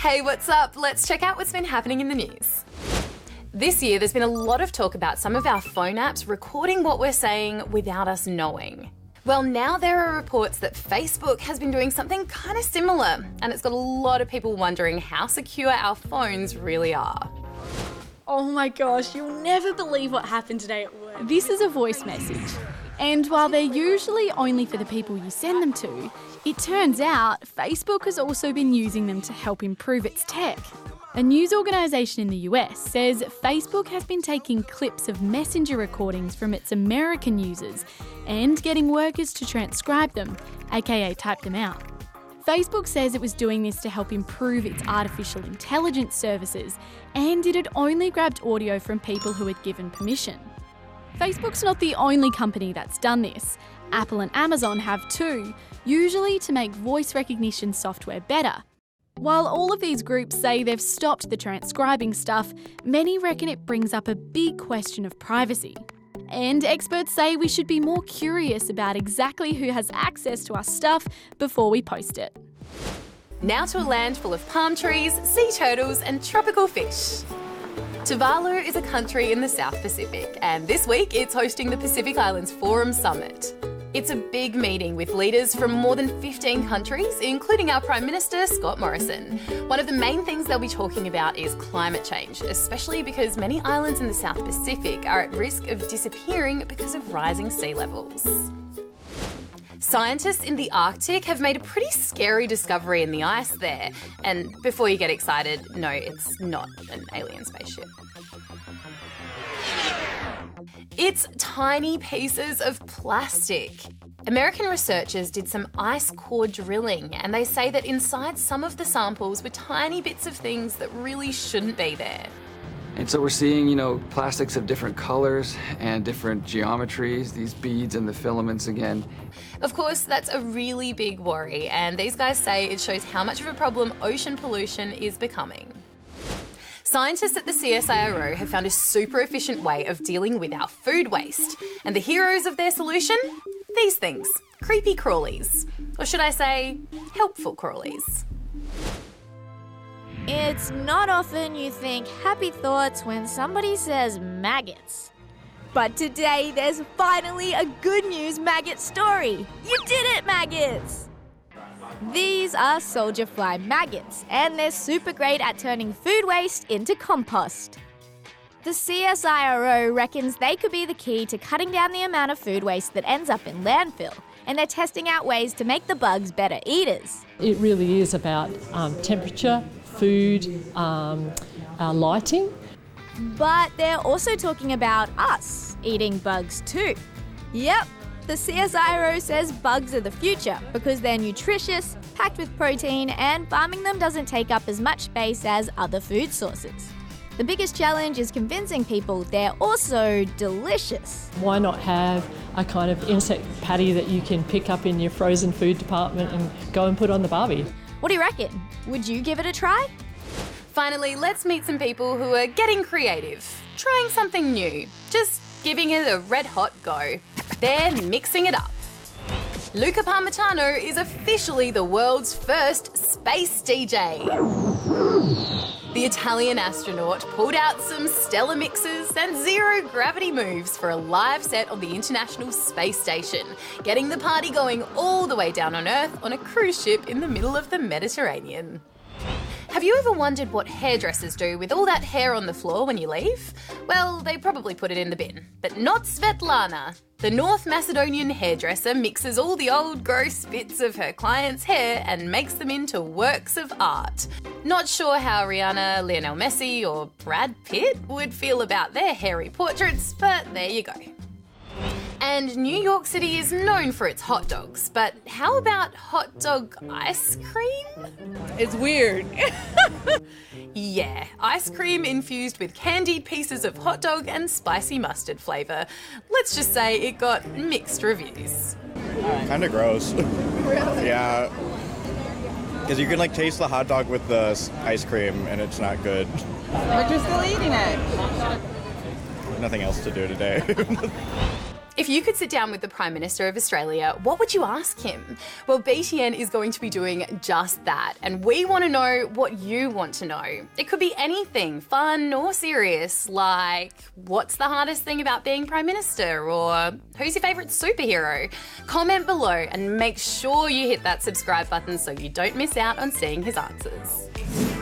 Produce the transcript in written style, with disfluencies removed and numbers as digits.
Hey, what's up? Let's check out what's been happening in the news. This year, there's been a lot of talk about some of our phone apps recording what we're saying without us knowing. Well, now there are reports that Facebook has been doing something kind of similar, and it's got a lot of people wondering how secure our phones really are. Oh my gosh, you'll never believe what happened today at work. This is a voice message. And while they're usually only for the people you send them to, it turns out Facebook has also been using them to help improve its tech. A news organisation in the US says Facebook has been taking clips of messenger recordings from its American users and getting workers to transcribe them, aka type them out. Facebook says it was doing this to help improve its artificial intelligence services, and it had only grabbed audio from people who had given permission. Facebook's not the only company that's done this. Apple and Amazon have too, usually to make voice recognition software better. While all of these groups say they've stopped the transcribing stuff, many reckon it brings up a big question of privacy. And experts say we should be more curious about exactly who has access to our stuff before we post it. Now to a land full of palm trees, sea turtles and tropical fish. Touvalu is a country in the South Pacific, and this week it's hosting the Pacific Islands Forum Summit. It's a big meeting with leaders from more than 15 countries, including our Prime Minister Scott Morrison. One of the main things they'll be talking about is climate change, especially because many islands in the South Pacific are at risk of disappearing because of rising sea levels. Scientists in the Arctic have made a pretty scary discovery in the ice there. And before you get excited, no, it's not an alien spaceship. It's tiny pieces of plastic. American researchers did some ice core drilling, and they say that inside some of the samples were tiny bits of things that really shouldn't be there. And so we're seeing, plastics of different colors and different geometries, these beads and the filaments again. Of course, that's a really big worry, and these guys say it shows how much of a problem ocean pollution is becoming. Scientists at the CSIRO have found a super efficient way of dealing with our food waste. And the heroes of their solution? These things. Creepy crawlies. Or should I say, helpful crawlies. It's not often you think happy thoughts when somebody says maggots. But today there's finally a good news maggot story. You did it, maggots! These are soldier fly maggots, and they're super great at turning food waste into compost. The CSIRO reckons they could be the key to cutting down the amount of food waste that ends up in landfill, and they're testing out ways to make the bugs better eaters. It really is about temperature, food, lighting. But they're also talking about us eating bugs too. Yep, the CSIRO says bugs are the future because they're nutritious, packed with protein, and farming them doesn't take up as much space as other food sources. The biggest challenge is convincing people they're also delicious. Why not have a kind of insect patty that you can pick up in your frozen food department and go and put on the barbie? What do you reckon? Would you give it a try? Finally, let's meet some people who are getting creative, trying something new, just giving it a red-hot go. They're mixing it up. Luca Parmitano is officially the world's first space DJ. The Italian astronaut pulled out some stellar mixes and zero-gravity moves for a live set on the International Space Station, getting the party going all the way down on Earth on a cruise ship in the middle of the Mediterranean. Have you ever wondered what hairdressers do with all that hair on the floor when you leave? Well, they probably put it in the bin. But not Svetlana. The North Macedonian hairdresser mixes all the old gross bits of her client's hair and makes them into works of art. Not sure how Rihanna, Lionel Messi or Brad Pitt would feel about their hairy portraits, but there you go. And New York City is known for its hot dogs, but how about hot dog ice cream? It's weird. Yeah, ice cream infused with candied pieces of hot dog and spicy mustard flavour. Let's just say it got mixed reviews. Kind of gross. Really? Yeah. Because you can taste the hot dog with the ice cream and it's not good. But you're still eating it. Nothing else to do today. If you could sit down with the Prime Minister of Australia, what would you ask him? Well, BTN is going to be doing just that, and we want to know what you want to know. It could be anything, fun or serious, like what's the hardest thing about being Prime Minister, or who's your favourite superhero? Comment below and make sure you hit that subscribe button so you don't miss out on seeing his answers.